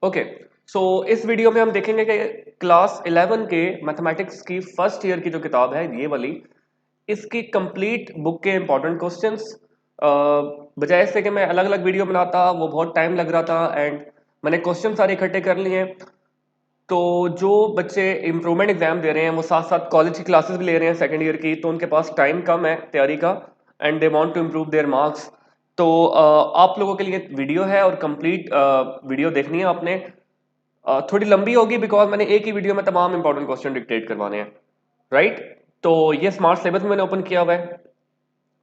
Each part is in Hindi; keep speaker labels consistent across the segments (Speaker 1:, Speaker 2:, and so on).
Speaker 1: ओके, सो इस वीडियो में हम देखेंगे कि क्लास 11 के मैथमेटिक्स की फर्स्ट ईयर की जो किताब है ये वाली, इसकी कंप्लीट बुक के इंपॉर्टेंट क्वेश्चंस। बजाय इससे कि मैं अलग अलग वीडियो बनाता, वो बहुत टाइम लग रहा था एंड मैंने क्वेश्चन सारे इकट्ठे कर लिए हैं। तो जो बच्चे इम्प्रूवमेंट एग्जाम दे रहे हैं वो साथ साथ कॉलेज की क्लासेस भी ले रहे हैं सेकेंड ईयर की, तो उनके पास टाइम कम है तैयारी का and they want to improve their marks. तो आप लोगों के लिए वीडियो है और कंप्लीट वीडियो देखनी है आपने। थोड़ी लंबी होगी बिकॉज मैंने एक ही वीडियो में तमाम इंपॉर्टेंट क्वेश्चन डिक्टेट करवाने हैं, राइट। तो ये स्मार्ट सिलेबस मैंने ओपन किया हुआ है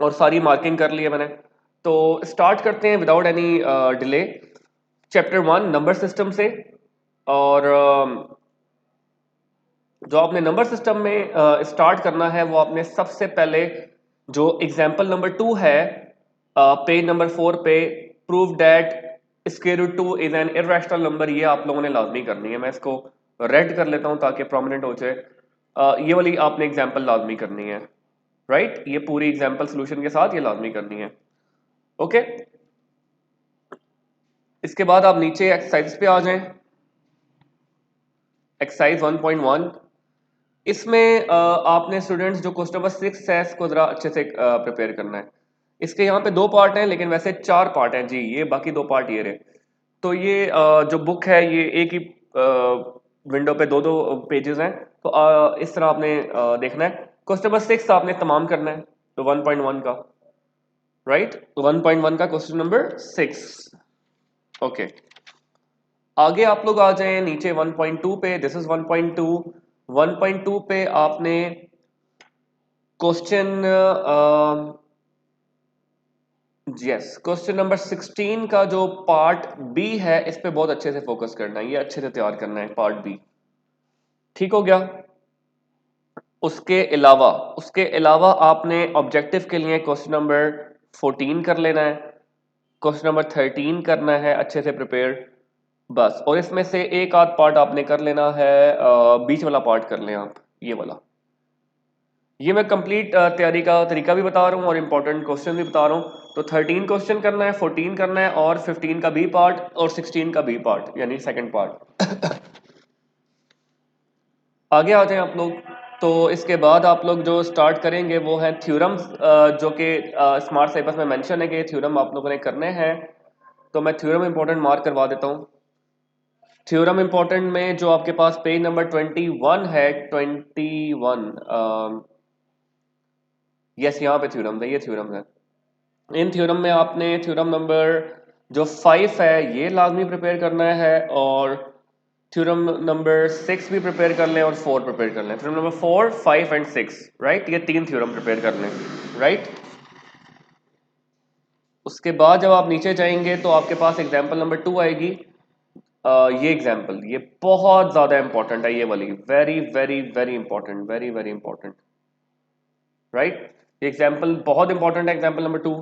Speaker 1: और सारी मार्किंग कर ली है मैंने। तो स्टार्ट करते हैं without any delay. Chapter 1 number system से। और जो आपने नंबर सिस्टम में स्टार्ट करना है वो आपने सबसे पहले जो एग्जाम्पल नंबर 2 है पेज नंबर 4 पे, prove that square root 2 is an irrational number, ये आप लोगों ने लाजमी करनी है। मैं इसको रेड कर लेता हूं ताकि प्रोमिनेंट हो जाए। ये वाली आपने एग्जाम्पल लाजमी करनी है, राइट। ये पूरी एग्जाम्पल सोल्यूशन के साथ ये लाजमी करनी है, ओके। इसके बाद आप नीचे एक्सरसाइज पे आ जाएं। एक्सरसाइज 1.1, इसमें आपने स्टूडेंट्स जो क्वेश्चन नंबर 6 है इसको जरा अच्छे से प्रिपेयर करना है। इसके यहाँ पे 2 पार्ट हैं लेकिन वैसे 4 पार्ट हैं जी, ये बाकी 2 पार्ट ये रहे। तो ये जो बुक है ये एक ही विंडो पे 2-2 पेजेस हैं। तो इस तरह आपने देखना है। क्वेश्चन नंबर 6 आपने तमाम करना है, तो 1.1 का, राइट। तो 1.1 का क्वेश्चन नंबर 6, ओके। आगे आप लोग आ जाएं नीचे 1.2 पे, दिस इज 1.2। 1.2 पे आपने क्वेश्चन यस क्वेश्चन नंबर 16 का जो पार्ट बी है इस पे बहुत अच्छे से फोकस करना है, ये अच्छे से तैयार करना है पार्ट बी, ठीक हो गया। उसके अलावा आपने ऑब्जेक्टिव के लिए क्वेश्चन नंबर 14 कर लेना है, क्वेश्चन नंबर 13 करना है अच्छे से प्रिपेयर, बस। और इसमें से एक आध पार्ट आपने कर लेना है, बीच वाला पार्ट कर लें आप, ये वाला। ये मैं कंप्लीट तैयारी का तरीका भी बता रहा हूँ और इंपॉर्टेंट क्वेश्चन भी बता रहा हूँ। तो 13 क्वेश्चन करना है, 14 करना है और 15 का बी पार्ट और 16 का बी पार्ट यानी सेकंड पार्ट। आगे आ जाएं आप लोग। तो इसके बाद आप लोग जो स्टार्ट करेंगे वो है थ्योरम्स, जो कि स्मार्ट सिलेबस में मेंशन है कि थ्योरम आप लोगों ने करने हैं। तो मैं थ्योरम इंपॉर्टेंट मार्क करवा देता हूँ। थ्योरम इंपॉर्टेंट में जो आपके पास पेज नंबर 21 है, 21, यस यहाँ पे थ्योरम है, ये थ्योरम है। इन थ्योरम में आपने थ्योरम नंबर जो 5 है ये लाजमी प्रिपेयर करना है, और थ्योरम नंबर 6 भी प्रिपेयर कर लें और 4 प्रिपेयर कर लें। Theorem number 4, 5 and 6, right. ये 3 थ्योरम प्रिपेयर कर लें, राइट। उसके बाद जब आप नीचे जाएंगे तो आपके पास एग्जाम्पल नंबर 2 आएगी। ये एग्जाम्पल ये बहुत ज्यादा इंपॉर्टेंट है, ये वाली very very very important, very very important, right. ये एग्जाम्पल बहुत इंपॉर्टेंट है, एग्जाम्पल नंबर 2।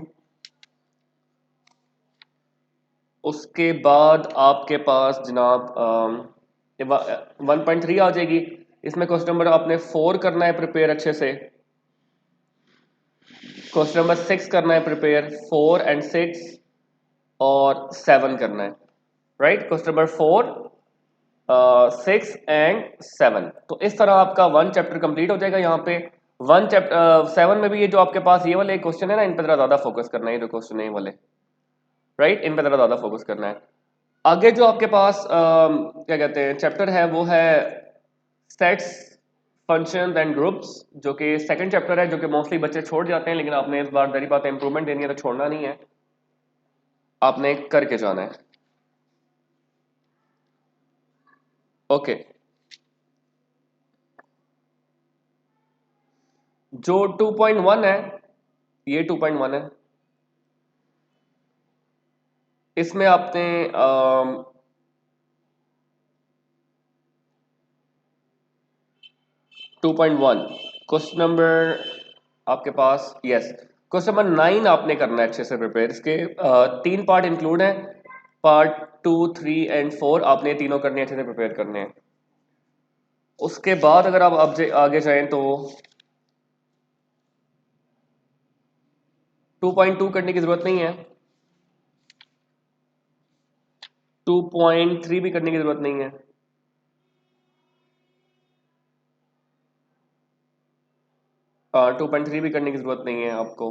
Speaker 1: उसके बाद आपके पास जनाब 1.3 आ जाएगी। इसमें क्वेश्चन नंबर आपने 4 करना है प्रिपेयर अच्छे से, क्वेश्चन नंबर 6 करना है प्रिपेयर, 4 एंड 6 और 7 करना है, राइट। Question number 4, 6 and 7। तो इस तरह आपका 1 चैप्टर कंप्लीट हो जाएगा। यहाँ पे 1 चैप्टर 7 में भी ये जो आपके पास ये वाले क्वेश्चन है ना, इन पर ज्यादा फोकस करना है, ये जो क्वेश्चन है ये वाले, राइट, इन पर ज्यादा फोकस करना है। आगे जो आपके पास क्या कहते हैं चैप्टर है वो है सेट्स, फंक्शंस एंड ग्रुप्स, जो कि सेकंड चैप्टर है, जो कि मोस्टली बच्चे छोड़ जाते हैं, लेकिन आपने इस बार दरी बात इंप्रूवमेंट देनी है तो छोड़ना नहीं है, आपने करके जाना है, ओके। जो 2.1 है, ये 2.1 है। इसमें आपने 2.1 क्वेश्चन नंबर आपके पास, यस, क्वेश्चन नंबर 9 आपने करना है अच्छे से प्रिपेयर। इसके 3 पार्ट इंक्लूड हैं, पार्ट 2, 3 एंड 4 आपने तीनों करने अच्छे से प्रिपेयर करने हैं। उसके बाद अगर आप आगे जाएं तो 2.2 करने की जरूरत नहीं है। 2.3 भी करने की जरूरत नहीं है। हाँ, 2.3 भी करने की जरूरत नहीं है आपको।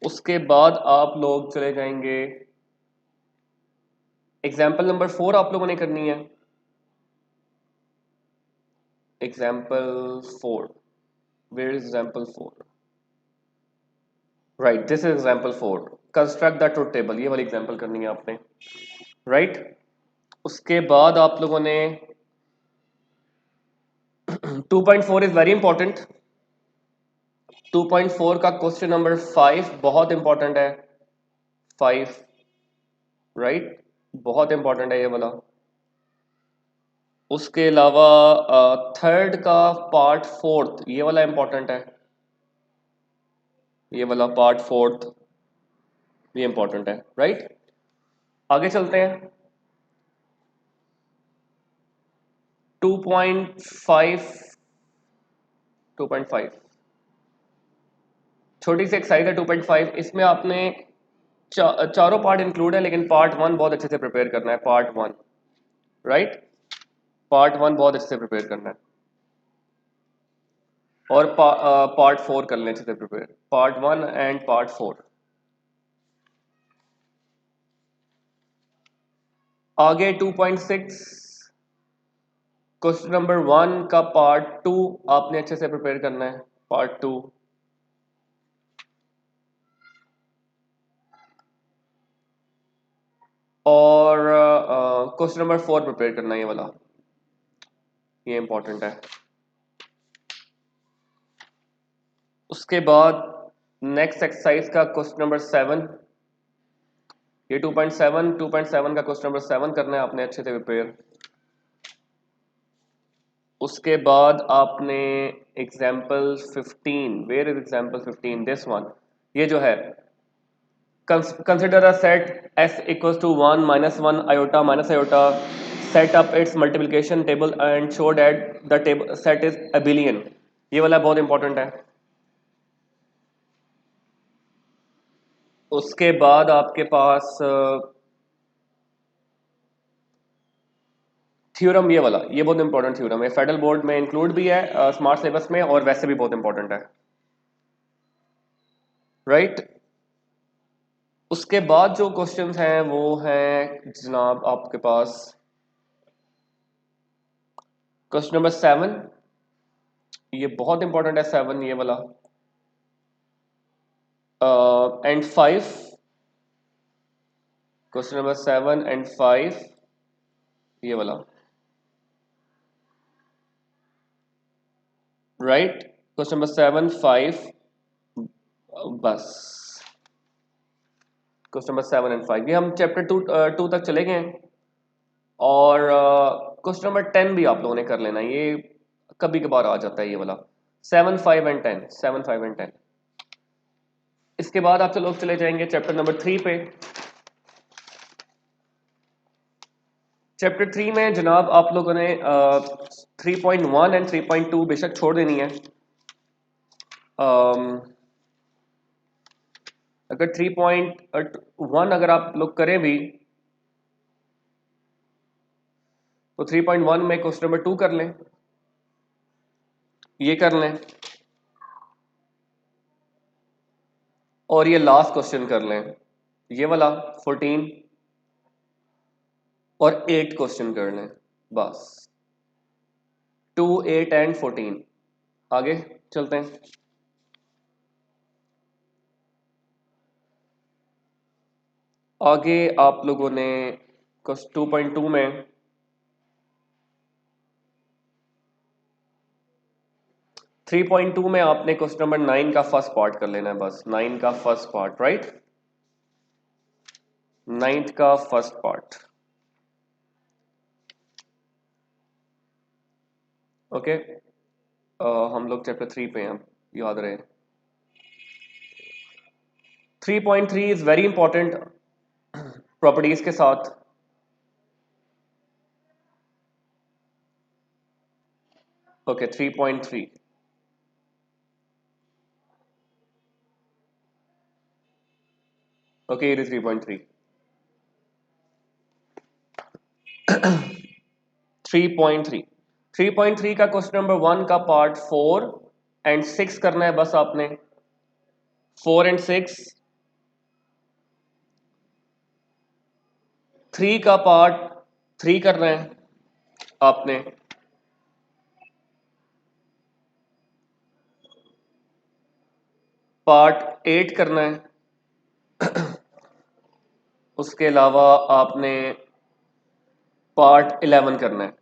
Speaker 1: उसके बाद आप लोग चले जाएंगे, एग्जाम्पल नंबर 4 आप लोगों ने करनी है। Example 4, where is example 4? Right, this is example 4, construct the truth table, ये वाली एग्जाम्पल करनी है आपने। राइट, उसके बाद आप लोगों ने 2.4 इज वेरी इंपॉर्टेंट। 2.4 का क्वेश्चन नंबर 5 बहुत इंपॉर्टेंट है। 5, राइट, बहुत इंपॉर्टेंट है ये वाला। उसके अलावा थर्ड का पार्ट फोर्थ, ये वाला इंपॉर्टेंट है। ये वाला पार्ट फोर्थ, ये इंपॉर्टेंट है। राइट, आगे चलते हैं। 2.5, 2.5 छोटी सी एक्सरसाइज है। 2.5 इसमें आपने चारों पार्ट इंक्लूड है, लेकिन पार्ट 1 बहुत अच्छे से प्रिपेयर करना है। पार्ट 1, राइट, पार्ट 1 बहुत अच्छे से प्रिपेयर करना है। और पार्ट 4 कर लें अच्छे से प्रिपेयर, पार्ट 1 एंड पार्ट 4। आगे 2.6, क्वेश्चन नंबर 1 का पार्ट 2 आपने अच्छे से प्रिपेयर करना है। पार्ट 2, और क्वेश्चन नंबर 4 प्रिपेयर करना है, ये वाला, ये इंपॉर्टेंट है। उसके बाद नेक्स्ट एक्सरसाइज का क्वेश्चन नंबर 7, ये 2.7 का क्वेश्चन नंबर 7 करना है आपने अच्छे से प्रिपेयर। उसके बाद आपने example 15, where is example 15, this one, ये जो है, consider a set s equals to 1 minus 1 iota minus iota, set up its multiplication table and show that the table set is abelian, ये वाला बहुत इंपॉर्टेंट है। उसके बाद आपके पास थ्योरम, ये वाला, ये बहुत इंपॉर्टेंट थ्योरम है, फेडरल बोर्ड में इंक्लूड भी है, स्मार्ट सिलेबस में, और वैसे भी बहुत इंपॉर्टेंट है। राइट, उसके बाद जो क्वेश्चंस हैं वो हैं जनाब आपके पास क्वेश्चन नंबर 7, ये बहुत इंपॉर्टेंट है 7, ये वाला, एंड 5, क्वेश्चन नंबर 7 एंड 5, ये वाला। राइट, क्वेश्चन नंबर 7, 5, बस क्वेश्चन नंबर 7 एंड 5, ये हम चैप्टर 2 तक चले गए हैं। और क्वेश्चन नंबर 10 भी आप लोगों ने कर लेना, ये कभी कभार आ जाता है ये वाला, 7, 5 एंड 10, 7, 5 एंड 10। इसके बाद आप लोग चले जाएंगे चैप्टर नंबर 3 पे। चैप्टर 3 में जनाब आप लोगों ने 3.1 एंड 3.2 बेशक छोड़ देनी है। अगर 3.1 अगर आप लोग करें भी तो 3.1 में क्वेश्चन नंबर 2 कर लें, ये कर लें, और ये लास्ट क्वेश्चन कर लें, ये वाला 14, और 8 क्वेश्चन कर लें, बस 2, 8 एंड 14। आगे चलते हैं। आगे आप लोगों ने 2.2 में 3.2 में आपने क्वेश्चन नंबर 9 का फर्स्ट पार्ट कर लेना है, बस 9 का फर्स्ट पार्ट, राइट, 9th का फर्स्ट पार्ट। ओके, हम लोग चैप्टर 3 पे हैं, याद रहे। 3.3 इज वेरी इंपॉर्टेंट प्रॉपर्टीज के साथ। ओके, 3.3, ओके, ये 3.3। 3.3 3.3 का क्वेश्चन नंबर 1 का पार्ट 4 एंड 6 करना है बस आपने। 4 एंड 6। 3 का पार्ट 3 करना है आपने। पार्ट 8 करना है। उसके अलावा आपने पार्ट 11 करना है।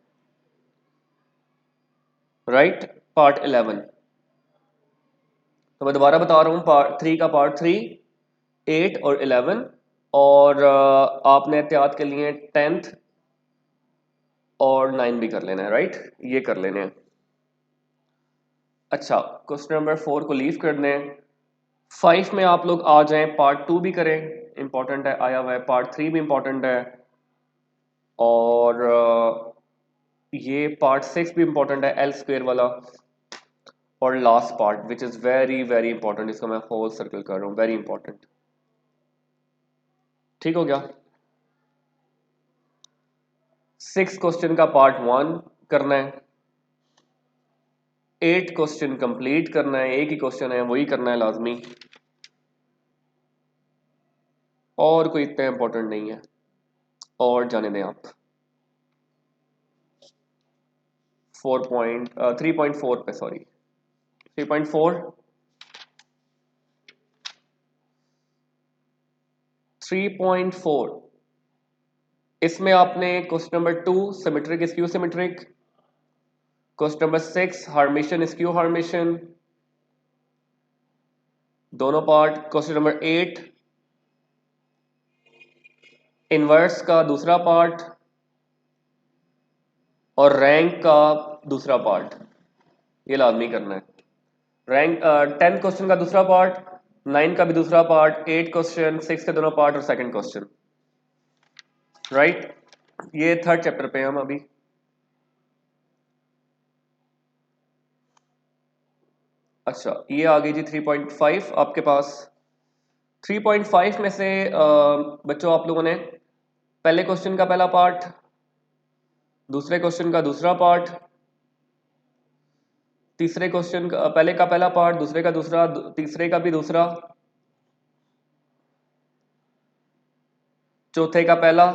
Speaker 1: Right, part 11। तो मैं दोबारा बता रहा हूँ, पार्ट 3 का पार्ट 3, 8 और 11। और आपने एहतियात के लिए 10th और 9 भी कर लेना है। राइट, ये कर लेने हैं। अच्छा, क्वेश्चन नंबर 4 को लीव कर दें। 5 में आप लोग आ जाएं, पार्ट 2 भी करें, इंपॉर्टेंट है, आया हुआ है। पार्ट 3 भी इंपॉर्टेंट है। और ये पार्ट 6 भी इंपॉर्टेंट है, एल स्क्वेयर वाला। और last part which is very very important, इसको मैं होल सर्कल कर रहा हूँ, वेरी इंपॉर्टेंट। ठीक हो गया। 6 क्वेश्चन का पार्ट 1 करना है। 8 क्वेश्चन कंप्लीट करना है, एक ही क्वेश्चन है, वही करना है लाजमी, और कोई इतना इंपॉर्टेंट नहीं है। और जाने दें आप। 3.4 पे, सॉरी, 3.4। 3.4 इसमें आपने question number 2 symmetric skew symmetric, question number 6 Hermitian skew Hermitian, दोनों पार्ट। क्वेश्चन नंबर 8 इनवर्स का दूसरा पार्ट, और रैंक का दूसरा पार्ट, ये लाजमी करना है। रैंक 10 क्वेश्चन का दूसरा पार्ट, 9 का भी दूसरा पार्ट, 8 क्वेश्चन, 6 के दोनों पार्ट और सेकंड क्वेश्चन। राइट, ये थर्ड चैप्टर पे हम अभी। अच्छा, ये आ गई जी 3.5 आपके पास। 3.5 में से बच्चों आप लोगों ने पहले क्वेश्चन का पहला पार्ट, दूसरे क्वेश्चन का दूसरा पार्ट, तीसरे क्वेश्चन का पहले का पहला पार्ट, दूसरे का दूसरा, तीसरे का भी दूसरा, चौथे का पहला,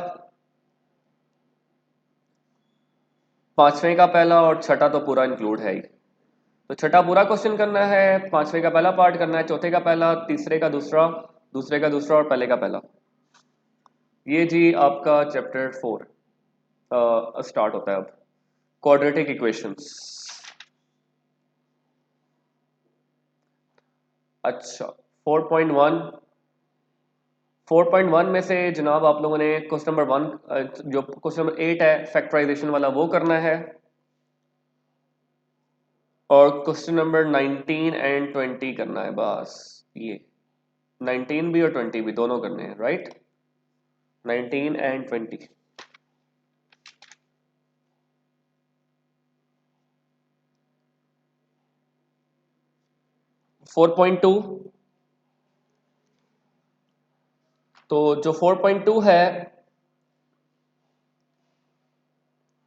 Speaker 1: पांचवें का पहला, और छठा तो पूरा इंक्लूड है ही। तो छठा पूरा क्वेश्चन करना है, पांचवें का पहला पार्ट करना है, चौथे का पहला, तीसरे का दूसरा, दूसरे का दूसरा और पहले का पहला। ये जी आपका चैप्टर 4 स्टार्ट होता है अब। Quadratic equations. अच्छा, 4.1। 4.1 में से जनाब आप लोगों ने क्वेश्चन नंबर 1, जो क्वेश्चन नंबर 8 है फैक्टराइजेशन वाला, वो करना है। और क्वेश्चन नंबर 19 एंड 20 करना है बस। ये 19 भी और 20 भी दोनों करने हैं। Right, 19 and 20। 4.2। तो जो 4.2 है,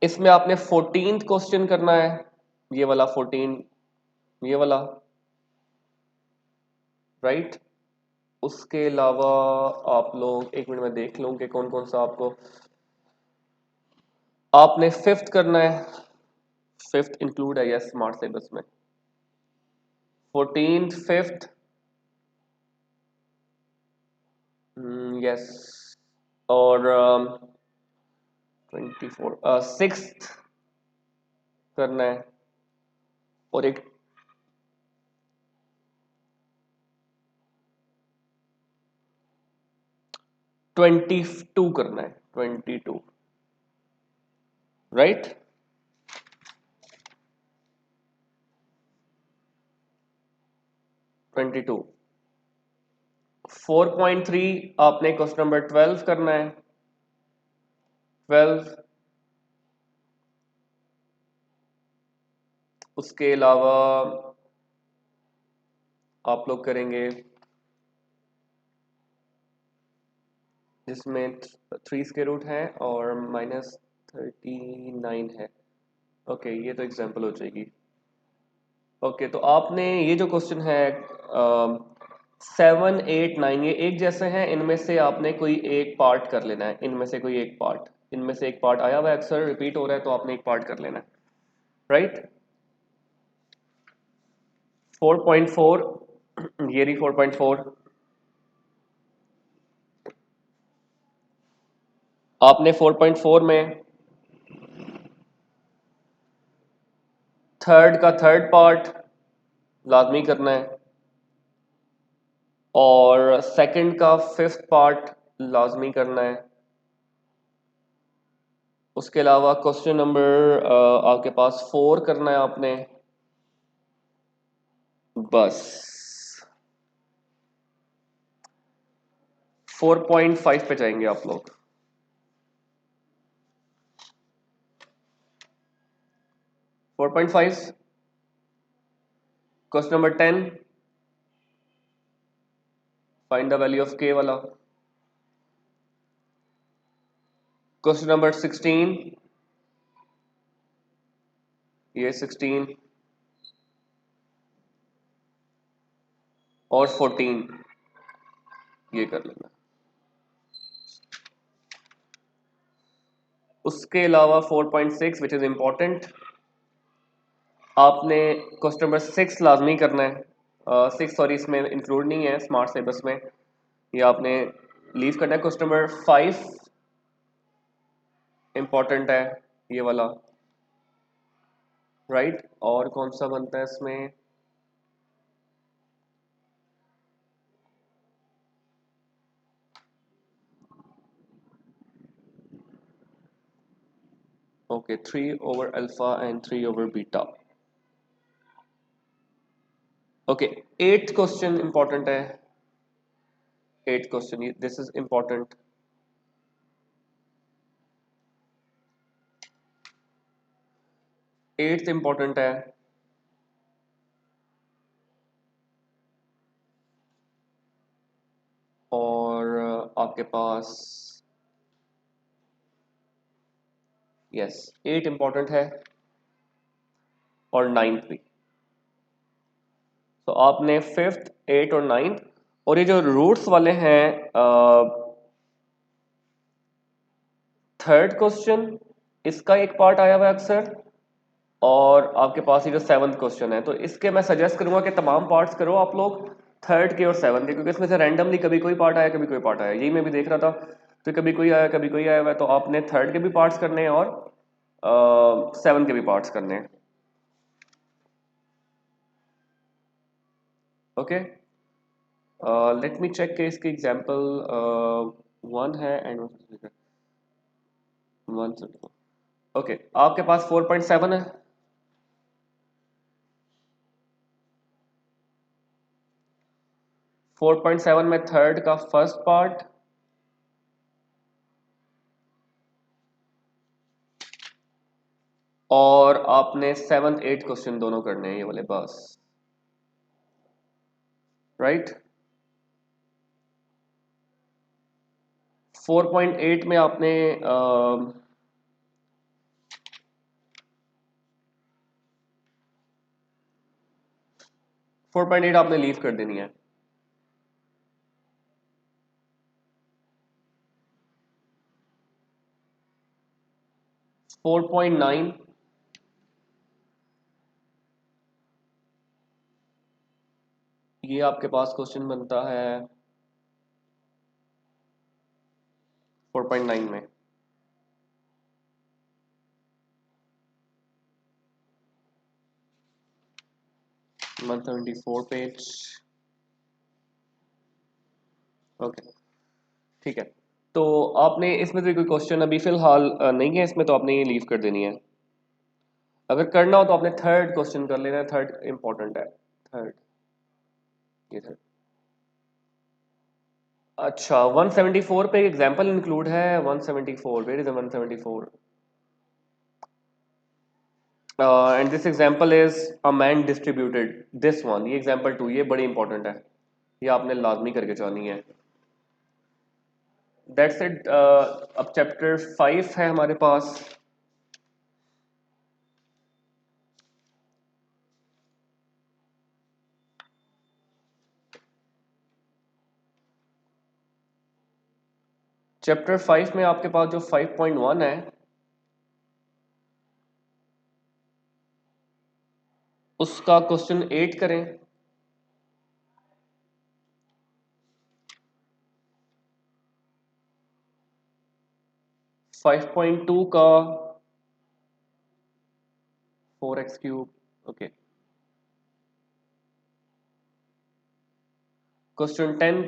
Speaker 1: इसमें आपने 14th क्वेश्चन करना है, ये वाला 14, ये वाला। राइट, उसके अलावा आप लोग एक मिनट में देख लूं कि कौन कौन सा आपको, आपने 5th करना है। 5th इंक्लूड है यस स्मार्ट सिलेबस में। 14th, 5th, yes. और 24, 6th करना है। और एक 22 करना है, 22। राइट, 22। 4.3 आपने क्वेश्चन नंबर 12 करना है। 12। उसके अलावा आप लोग करेंगे जिसमें 3 स्क्वायर रूट है और -39 है। ओके, ये तो एग्जांपल हो जाएगी। ओके, तो आपने ये जो क्वेश्चन है 7, 8, 9 ये एक जैसे हैं, इनमें से आपने कोई एक पार्ट कर लेना है। इनमें से कोई एक पार्ट, इनमें से एक पार्ट आया हुआ है, अक्सर रिपीट हो रहा है, तो आपने एक पार्ट कर लेना है, राइट। 4.4, ये रही 4.4। आपने 4.4 में थर्ड का थर्ड पार्ट लाजमी करना है और सेकंड का फिफ्थ पार्ट लाजमी करना है। उसके अलावा क्वेश्चन नंबर आपके पास 4 करना है आपने, बस। 4.5 पे जाएंगे आप लोग। 4.5 question number 10, find the value of के वाला। क्वेश्चन नंबर 16, ये 16 और 14 ये कर लेना। उसके अलावा 4.6 विच इज इंपॉर्टेंट, आपने क्वेश्चन नंबर 6 लाजमी करना है। 6 सॉरी इसमें इंक्लूड नहीं है स्मार्ट सिलेबस में, ये आपने लीव करना है। क्वेश्चन नंबर 5 इंपॉर्टेंट है, ये वाला, राइट। और कौन सा बनता है इसमें, okay, 3 over alpha and 3 over beta. Okay, 8th question important है। 8th question, this is important. Eighth important है। और आपके पास यस 8 इंपॉर्टेंट है और 9th भी। तो आपने 5th, 8th और 9th, और ये जो रूट्स वाले हैं, थर्ड क्वेश्चन इसका एक पार्ट आया हुआ है अक्सर, और आपके पास ये जो 7th क्वेश्चन है, तो इसके मैं सजेस्ट करूंगा कि तमाम पार्ट्स करो आप लोग, थर्ड के और 7th के, क्योंकि इसमें से रैंडमली कभी कोई पार्ट आया कभी कोई पार्ट आया, यही मैं भी देख रहा था। तो कभी कोई आया कभी कोई आया हुआ है, तो आपने थर्ड के भी पार्ट्स करने हैं और 7th के भी पार्ट्स करने हैं। ओके, लेट मी चेक के इसकी एग्जांपल 1 है एंड 1। ओके, आपके पास 4.7 है। 4.7 में थर्ड का फर्स्ट पार्ट और आपने 7th 8th क्वेश्चन दोनों करने हैं, ये वाले, बस, राइट। 4.8 में आपने 4.8 आपने लीव कर देनी है। 4.9 ये आपके पास क्वेश्चन बनता है 4.9 में। One 74 page. ओके, ठीक है। तो आपने इसमें से कोई क्वेश्चन अभी फिलहाल नहीं है इसमें, तो आपने ये लीव कर देनी है। अगर करना हो तो आपने थर्ड क्वेश्चन कर लेना है, थर्ड इंपॉर्टेंट है। थर्ड, ये थर्ड। अच्छा, 174 पे एग्जांपल इंक्लूड है। 174, where is 174? And this example is a man distributed this one. ये एग्जांपल 2 ये बड़ी इंपॉर्टेंट है, ये आपने लाजमी करके जानी है। That's it. अब चैप्टर 5 है हमारे पास। चैप्टर 5 में आपके पास जो 5.1 है उसका क्वेश्चन 8 करें। 5.2 का 4x³ ओके। क्वेश्चन 10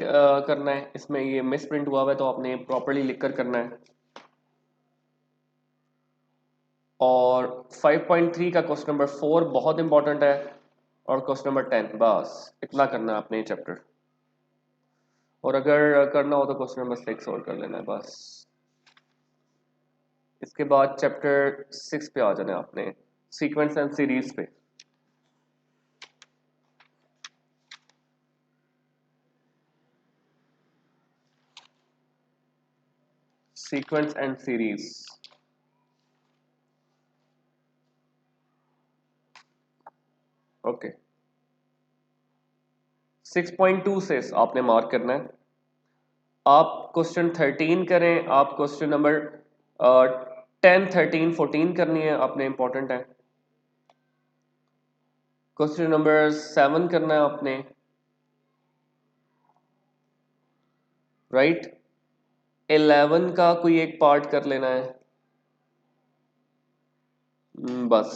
Speaker 1: करना है। इसमें ये मिस प्रिंट हुआ हुआ है तो आपने प्रॉपरली लिख कर करना है। और 5.3 का क्वेश्चन नंबर 4 बहुत इंपॉर्टेंट है। और क्वेश्चन नंबर 10 बस इतना करना है आपने ये चैप्टर। और अगर करना हो तो क्वेश्चन नंबर 6 और कर लेना है बस। इसके बाद चैप्टर 6 पे आ जाना है आपने, सीक्वेंस एंड सीरीज पे। Sequence and series okay. 6.2 से आपने मार्क करना है। आप क्वेश्चन 13 करें, आप क्वेश्चन नंबर 10 13 14 करनी है आपने, इंपॉर्टेंट है। क्वेश्चन नंबर 7 करना है आपने, राइट। 11 का कोई एक पार्ट कर लेना है। बस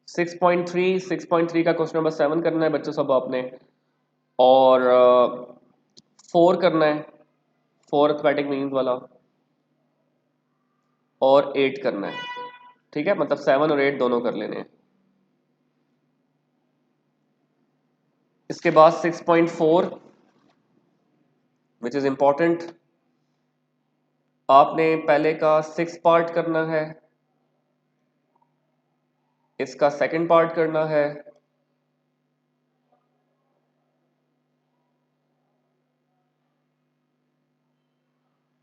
Speaker 1: 6.3 का क्वेश्चन नंबर 7 करना है बच्चों सब आपने। और 4 करना है, 4 अर्थमेटिक मीन्स वाला। और 8 करना है, ठीक है। मतलब 7 और 8 दोनों कर लेने हैं। इसके बाद 6.4 विच इज इंपॉर्टेंट। आपने पहले का 6 पार्ट करना है, इसका सेकंड पार्ट करना है।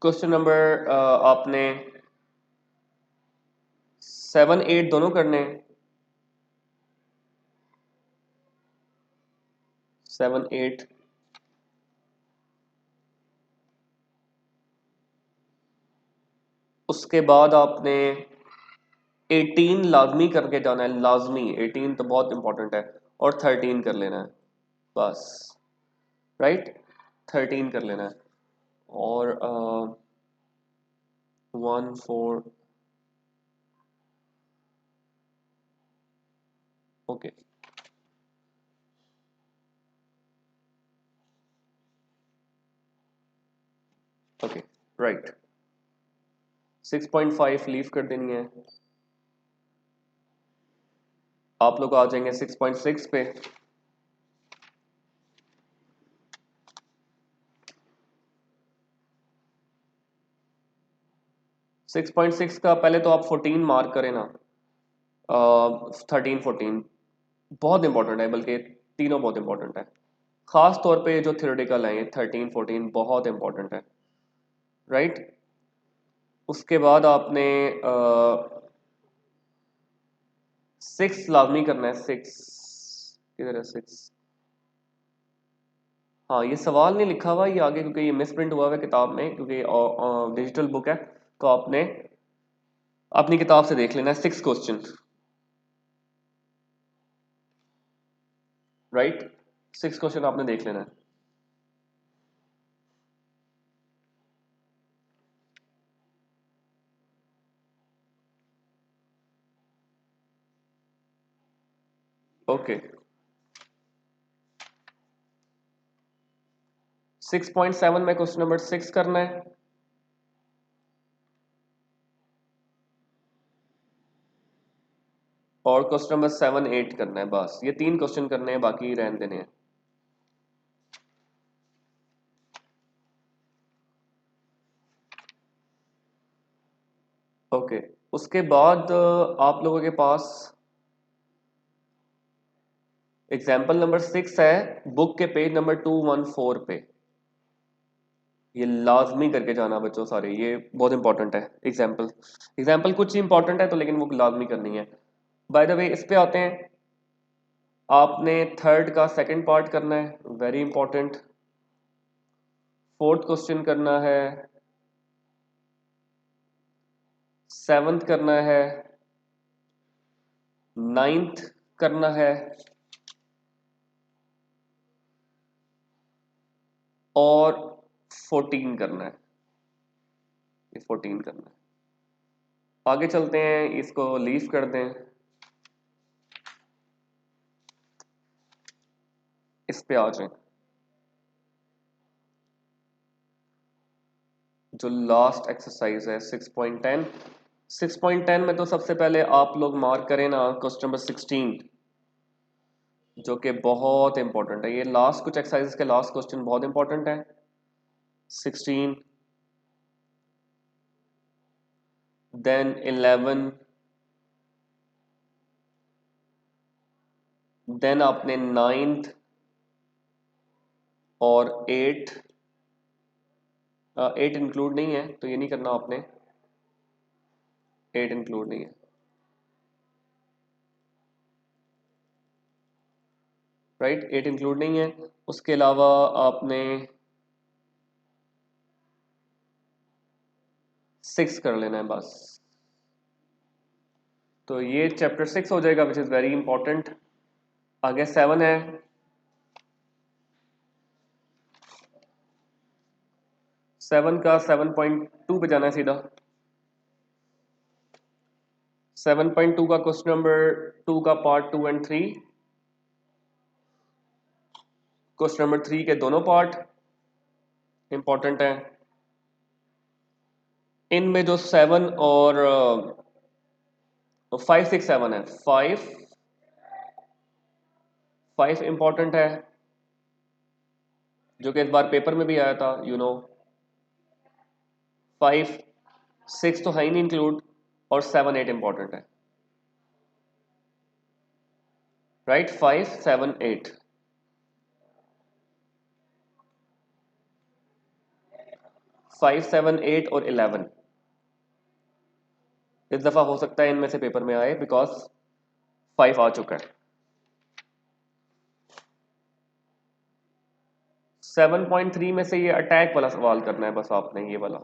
Speaker 1: क्वेश्चन नंबर आपने 7 8 दोनों करने हैं। 7 8 उसके बाद आपने 18 लाजमी करके जाना है, लाजमी 18 तो बहुत इंपॉर्टेंट है। और 13 कर लेना है बस, राइट। 13 कर लेना है। और 1 4 ओके। Okay right. 6.5 लीव कर देनी है। आप लोग आ जाएंगे 6.6 पे। 6.6 का पहले तो आप 14 मार्क करें ना। 13 14 बहुत इंपॉर्टेंट है, बल्कि तीनों बहुत इंपॉर्टेंट है। खास तौर पे जो थ्योरेटिकल है ये 13 14 बहुत इंपॉर्टेंट है, राइट। उसके बाद आपने 6 लाजमी करना है। 6 किधर है 6? हाँ ये सवाल नहीं लिखा हुआ ये आगे, क्योंकि ये मिस प्रिंट हुआ हुआ है किताब में, क्योंकि डिजिटल बुक है। तो आपने अपनी किताब से देख लेना है 6 क्वेश्चन, राइट। 6 क्वेश्चन आपने देख लेना है। ओके। 6.7 में क्वेश्चन नंबर 6 करना है। और क्वेश्चन नंबर 7 8 करना है बस। ये 3 क्वेश्चन करने हैं, बाकी रहने देने हैं। ओके। उसके बाद आप लोगों के पास एग्जाम्पल नंबर 6 है बुक के पेज नंबर 214 पे। ये लाजमी करके जाना बच्चों सारे, ये बहुत इंपॉर्टेंट है। एग्जाम्पल एग्जाम्पल कुछ इंपॉर्टेंट है तो, लेकिन वो लाजमी करनी है। बाय द वे इस पे आते हैं, आपने थर्ड का सेकंड पार्ट करना है, वेरी इंपॉर्टेंट। फोर्थ क्वेश्चन करना है, सेवंथ करना है, नाइन्थ करना है, और 14 करना है। ये 14 करना है। आगे चलते हैं, इसको लीव कर दें, इस पे आ जाए। जो लास्ट एक्सरसाइज है 6.10, 6.10 में तो सबसे पहले आप लोग मार्क करें ना क्वेश्चन नंबर 16, जो कि बहुत इंपॉर्टेंट है। ये लास्ट कुछ एक्सरसाइज के लास्ट क्वेश्चन बहुत इंपॉर्टेंट है। 16, देन 11, देन आपने 9th और 8, 8 इंक्लूड नहीं है तो ये नहीं करना आपने, 8 इंक्लूड नहीं है, राइट, 8 इंक्लूड नहीं है। उसके अलावा आपने 6 कर लेना है बस। तो ये चैप्टर 6 हो जाएगा, विच इज़ वेरी इंपॉर्टेंट। आगे 7 है, 7 का 7.2 पे जाना है सीधा। 7.2 का क्वेश्चन नंबर 2 का पार्ट 2 एंड 3, क्वेश्चन नंबर 3 के दोनों पार्ट इंपॉर्टेंट है। इनमें जो 7 और 5 6 7 है, 5 इंपॉर्टेंट है, जो कि इस बार पेपर में भी आया था, 5 6 तो है ही नहीं इंक्लूड, और 7 8 इंपॉर्टेंट है, राइट। 5 7 8, 5 7 8 और 11 इस दफा हो सकता है इनमें से पेपर में आए, बिकॉज 5 आ चुका है। 7.3 में से ये अटैक वाला सवाल करना है बस आपने, ये वाला,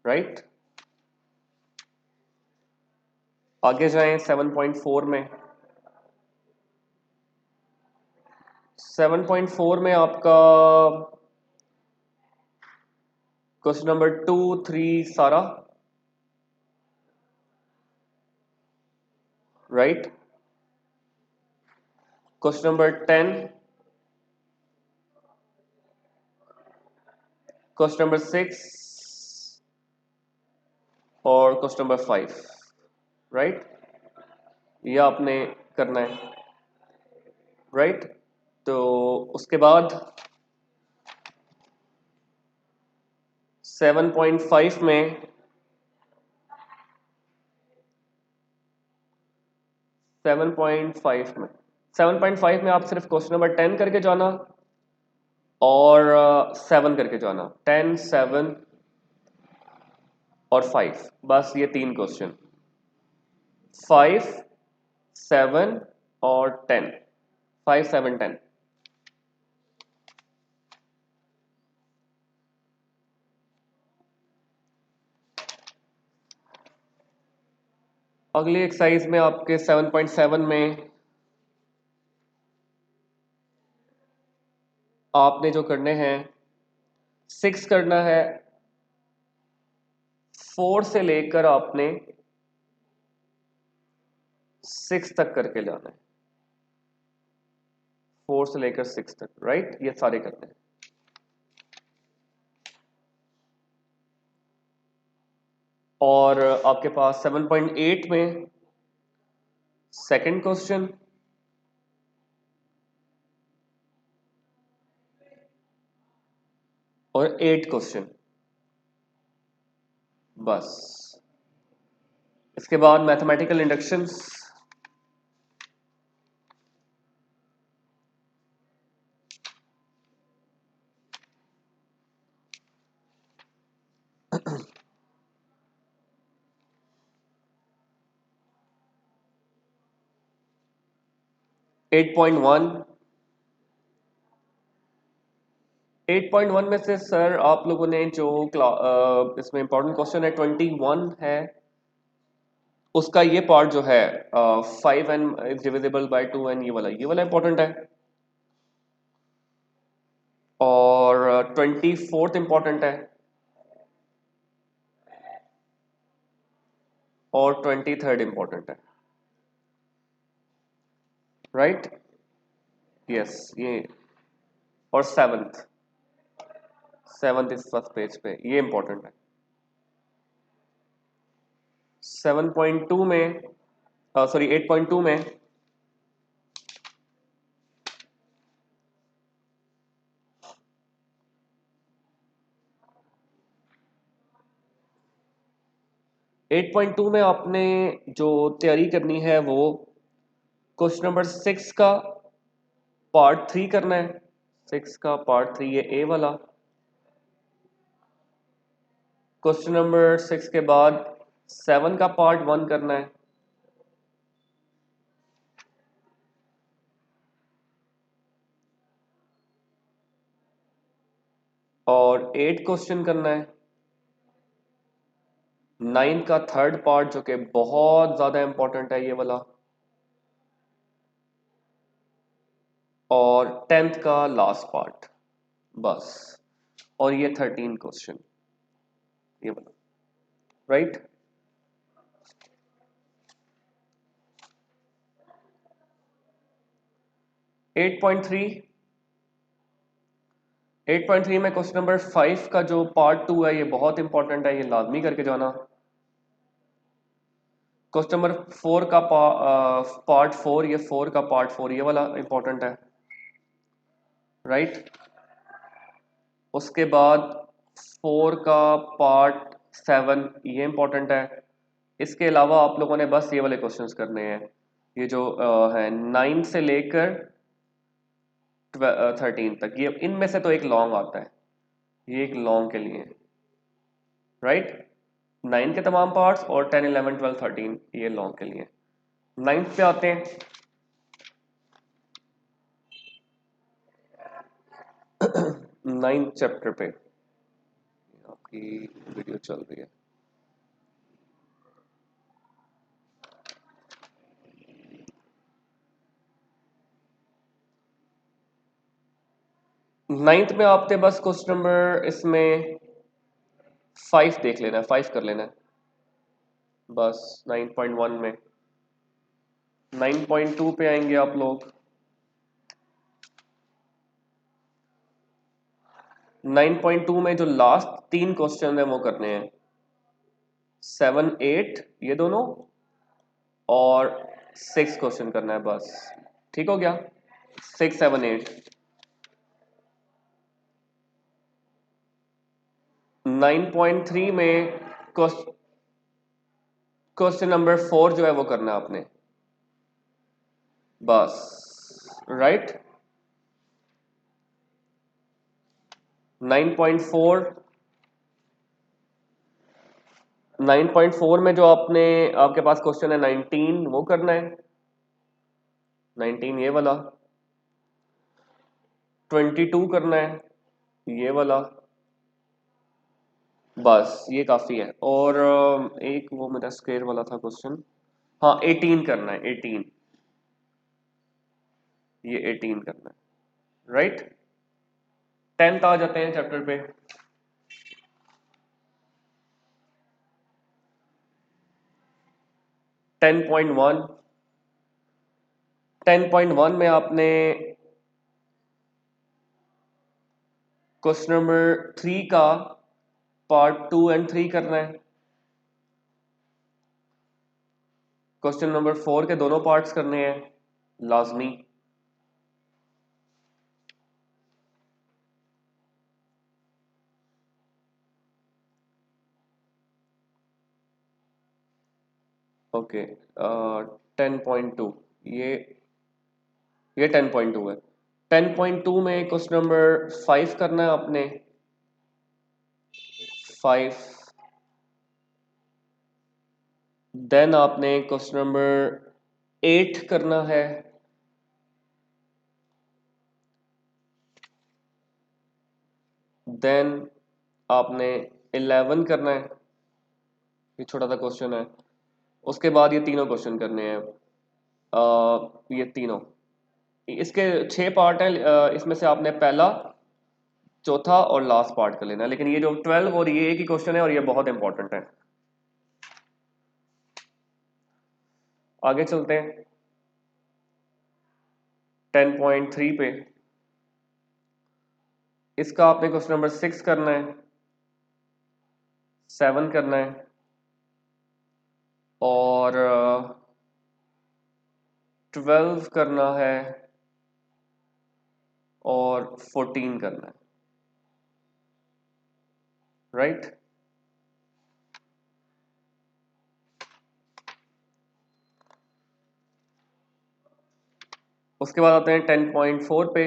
Speaker 1: राइट। आगे जाएं 7.4 में। 7.4 में आपका क्वेश्चन नंबर 2 3 सारा, right. Question number 10, question number 6 और क्वेश्चन नंबर 5, राइट। ये आपने करना है, राइट। तो उसके बाद 7.5 में 7.5 में 7.5 में आप सिर्फ क्वेश्चन नंबर 10 करके जाना और 7 करके जाना, 10 7 और 5, बस ये 3 क्वेश्चन, 5 7 और 10, 5 7 10। अगली एक्सरसाइज में आपके 7.7 में आपने जो करने हैं, 6 करना है, 4 से लेकर आपने 6 तक करके जाना है, 4 से लेकर 6 तक, राइट। ये सारे करने हैं। और आपके पास 7.8 में सेकंड क्वेश्चन और 8 क्वेश्चन, बस। इसके बाद मैथमेटिकल इंडक्शंस, 8.1 8.1 में से सर आप लोगों ने जो इसमें इंपॉर्टेंट क्वेश्चन है 21 है, उसका ये पार्ट जो है 5n is divisible by 2n, ये वाला इंपॉर्टेंट है। और 24th इंपॉर्टेंट है और 23rd इंपॉर्टेंट है, राइट? यस ये। और सेवंथ इस फर्स्ट पेज पे, ये इंपॉर्टेंट है। 7.2 में सॉरी 8.2 में 8.2 में आपने जो तैयारी करनी है वो क्वेश्चन नंबर 6 का पार्ट 3 करना है। 6 का पार्ट 3 ये ए वाला। क्वेश्चन नंबर 6 के बाद 7 का पार्ट 1 करना है। और 8 क्वेश्चन करना है। 9 का थर्ड पार्ट जो कि बहुत ज्यादा इंपॉर्टेंट है, ये वाला। और 10th का लास्ट पार्ट, बस। और ये 13 क्वेश्चन, ये वाला, राइट? 8.3 8.3 में क्वेश्चन नंबर 5 का जो पार्ट 2 है ये बहुत इंपॉर्टेंट है, ये लाजमी करके जाना। क्वेश्चन नंबर 4 का पार्ट 4, ये 4 का पार्ट 4 ये वाला इंपॉर्टेंट है, राइट? उसके बाद 4 का पार्ट 7 ये इंपॉर्टेंट है। इसके अलावा आप लोगों ने बस ये वाले क्वेश्चंस करने हैं, ये जो है 9 से लेकर 13 तक। ये इनमें से तो एक लॉन्ग आता है, ये एक लॉन्ग के लिए, राइट? 9 के तमाम पार्ट्स और 10 11 12 13 ये लॉन्ग के लिए। 9th पे आते हैं। 9th चैप्टर पे आपकी वीडियो चल रही है। नाइन्थ में आपने बस क्वेश्चन नंबर इसमें 5 देख लेना है, 5 कर लेना है बस। 9.1 में 9.2 पे आएंगे आप लोग। 9.2 में जो लास्ट 3 क्वेश्चन है वो करने हैं, 7 8 ये दोनों, और 6 क्वेश्चन करना है बस। ठीक हो गया? 6 7 8। 9.3 में क्वेश्चन नंबर 4 जो है वो करना है आपने बस, राइट? 9.4 9.4 में जो आपके पास क्वेश्चन है 19 वो करना है, 19 ये वाला। 22 करना है, ये वाला। बस ये काफी है। और एक वो मेरा स्क्वायर वाला था क्वेश्चन, हाँ 18 करना है, 18, ये 18 करना है, राइट? 10th आ जाते हैं चैप्टर पे। 10.1 10.1 में आपने क्वेश्चन नंबर 3 का पार्ट 2 एंड 3 करना है। क्वेश्चन नंबर 4 के दोनों पार्ट्स करने हैं लाजमी। ओके, 10.2 ये ये 10.2 है। 10.2 में क्वेश्चन नंबर 5 करना है आपने, 5। देन आपने क्वेश्चन नंबर 8 करना है, देन आपने 11 करना है, ये छोटा सा क्वेश्चन है। उसके बाद ये तीनों क्वेश्चन करने हैं, ये तीनों, इसके 6 पार्ट हैं, इसमें से आपने पहला, चौथा और लास्ट पार्ट कर लेना है। लेकिन ये जो 12 और ये एक ही क्वेश्चन है और ये बहुत इंपॉर्टेंट है। आगे चलते हैं 10.3 पे। इसका आपने क्वेश्चन नंबर 6 करना है, 7 करना है और 12 करना है और 14 करना है, राइट। उसके बाद आते हैं 10.4 पे।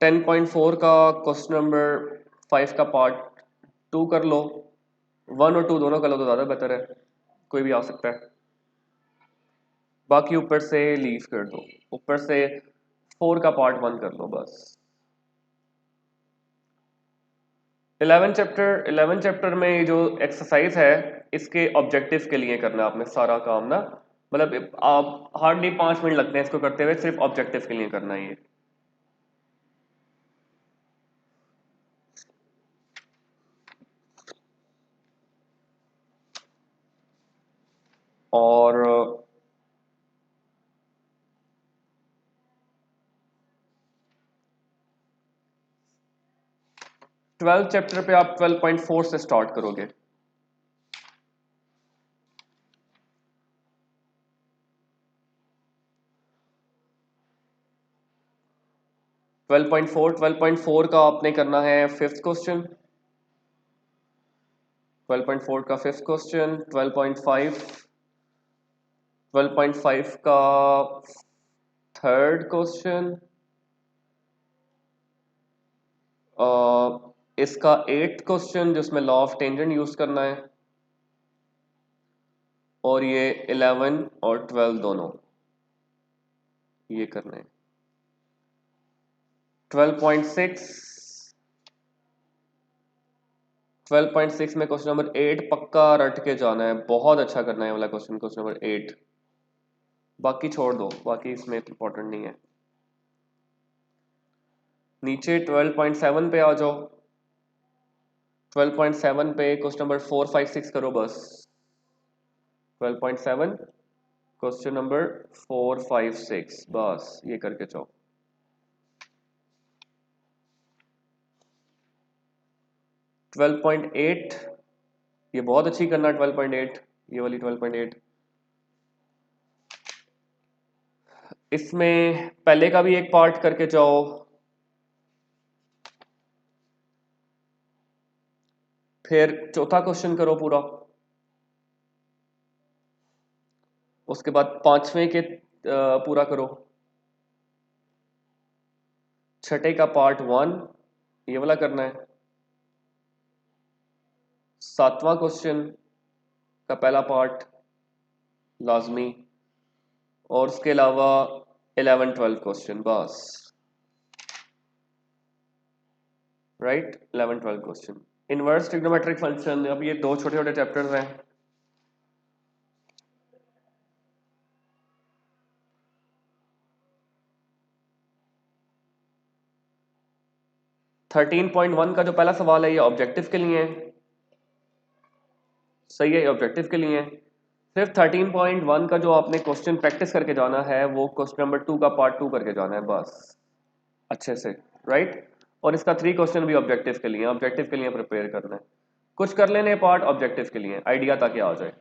Speaker 1: 10.4 का क्वेश्चन नंबर 5 का पार्ट 2 कर लो, 1 और 2 दोनों कर लो तो ज़्यादा बेहतर है, कोई भी आ सकता है। बाकी ऊपर से लीव कर दो, ऊपर से 4 का पार्ट 1 कर लो बस। 11 चैप्टर में ये जो एक्सरसाइज है इसके ऑब्जेक्टिव के लिए करना है आपने सारा काम ना, मतलब आप हार्डली 5 मिनट लगते हैं इसको करते हुए, सिर्फ ऑब्जेक्टिव के लिए करना है ये। और 12 चैप्टर पे आप 12.4 से स्टार्ट करोगे। 12.4 का आपने करना है 5th क्वेश्चन, 12.4 का 5th क्वेश्चन, 12.5 का 3rd क्वेश्चन, इसका 8th क्वेश्चन जिसमें लॉ ऑफ टेंजेंट यूज करना है, और ये 11 और 12 दोनों ये करने हैं। 12.6 12.6 में क्वेश्चन नंबर 8 पक्का रट के जाना है, बहुत अच्छा करना है वाला क्वेश्चन, क्वेश्चन नंबर 8। बाकी छोड़ दो, बाकी इसमें इंपॉर्टेंट नहीं है। नीचे 12.7 पे आ जाओ, 12.7 पे क्वेश्चन नंबर 4, 5, 6 करो बस। 12.7 क्वेश्चन नंबर 4, 5, 6 बस ये करके जाओ। 12.8 ये बहुत अच्छी करना, 12.8 ये वाली 12.8। इसमें पहले का भी एक पार्ट करके जाओ, फिर चौथा क्वेश्चन करो पूरा, उसके बाद 5वें के पूरा करो, छठे का पार्ट 1 ये वाला करना है, 7वां क्वेश्चन का पहला पार्ट लाजमी, और उसके अलावा 11, 12 क्वेश्चन बस, right. 11, 12 question. Inverse trigonometric function, अब ये 2 छोटे छोटे चैप्टर्स हैं। थर्टीन पॉइंट वन का जो पहला सवाल है ये ऑब्जेक्टिव के लिए है, सही है, ये ऑब्जेक्टिव के लिए है। सिर्फ 13.1 का जो आपने क्वेश्चन प्रैक्टिस करके जाना है वो क्वेश्चन नंबर 2 का पार्ट 2 करके जाना है बस अच्छे से, राइट। और इसका 3 क्वेश्चन भी ऑब्जेक्टिव के लिए, ऑब्जेक्टिव के लिए प्रिपेयर करना है। कुछ कर लेने पार्ट ऑब्जेक्टिव के लिए, आइडिया ताकि आ जाए।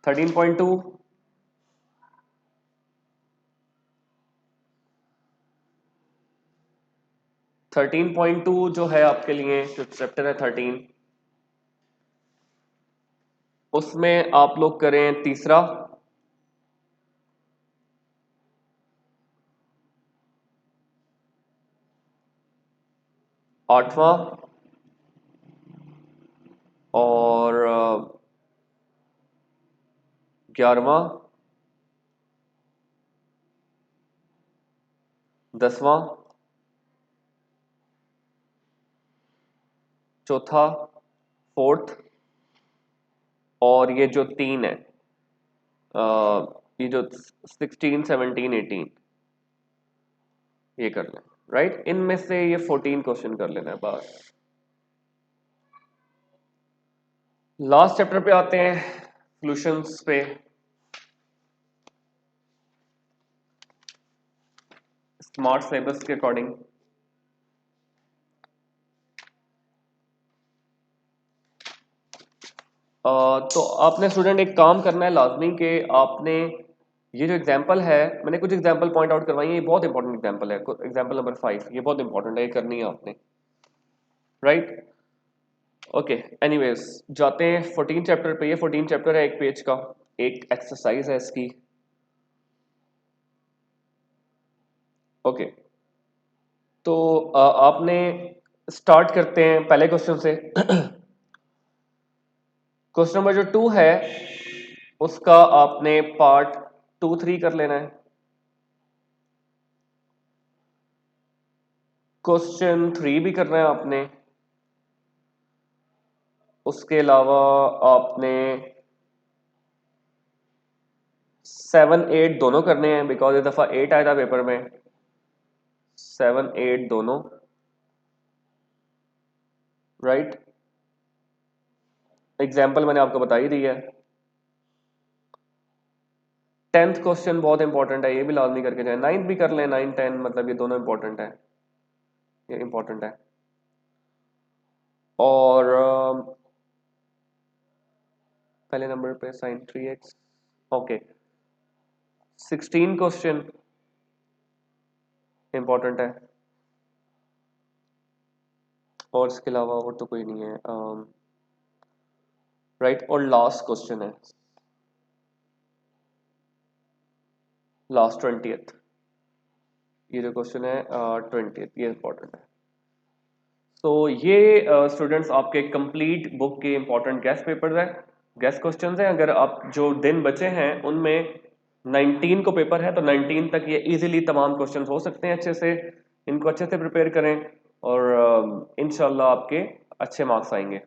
Speaker 1: 13.2 13.2 जो है आपके लिए, जो चैप्टर है 13, उसमें आप लोग करें तीसरा, आठवां और 11वां, 10वां चौथा, फोर्थ, और ये जो 3 है, ये जो 16, 17, 18, ये कर लें, राइट। इनमें से ये 14 क्वेश्चन कर लेना है बस। लास्ट चैप्टर पे आते हैं, सॉल्यूशंस पे। स्मार्ट सिलेबस के अकॉर्डिंग तो आपने स्टूडेंट एक काम करना है लाजमी कि आपने ये जो एग्जांपल है, मैंने कुछ एग्जांपल पॉइंट आउट करवाई है, ये बहुत इंपॉर्टेंट एग्जांपल है। एग्जांपल नंबर 5 ये बहुत इंपॉर्टेंट है, ये करनी है आपने, राइट। ओके, एनीवेज जाते हैं 14 चैप्टर पे। ये 14 चैप्टर है एक पेज का, एक एक्सरसाइज है इसकी। ओके, तो आपने स्टार्ट करते हैं पहले क्वेश्चन से। क्वेश्चन नंबर जो 2 है उसका आपने पार्ट 2, 3 कर लेना है। क्वेश्चन 3 भी करना है आपने। उसके अलावा आपने 7, 8 दोनों करने हैं, बिकॉज इस दफा 8 आया था पेपर में। 7, 8 दोनों, राइट। एग्जाम्पल मैंने आपको बता ही दी है। 10th क्वेश्चन बहुत इंपॉर्टेंट है, ये भी लाजमी करके जाए। 9th भी कर लें, 9, 10 मतलब ये दोनों इंपॉर्टेंट है, ये इंपॉर्टेंट है। और पहले नंबर पे sign 3x। Okay, 16 question important है, और इसके अलावा और तो कोई नहीं है, राइट। और लास्ट क्वेश्चन है, लास्ट 20th, ये जो क्वेश्चन है 20th, ये इंपॉर्टेंट है। तो ये स्टूडेंट्स आपके कंप्लीट बुक के इंपॉर्टेंट गेस्ट पेपर्स हैं, गेस्ट क्वेश्चंस हैं। अगर आप जो दिन बचे हैं उनमें 19 को पेपर है, तो 19 तक ये इजीली तमाम क्वेश्चंस हो सकते हैं अच्छे से। इनको अच्छे से प्रिपेयर करें और इंशाल्लाह आपके अच्छे मार्क्स आएंगे।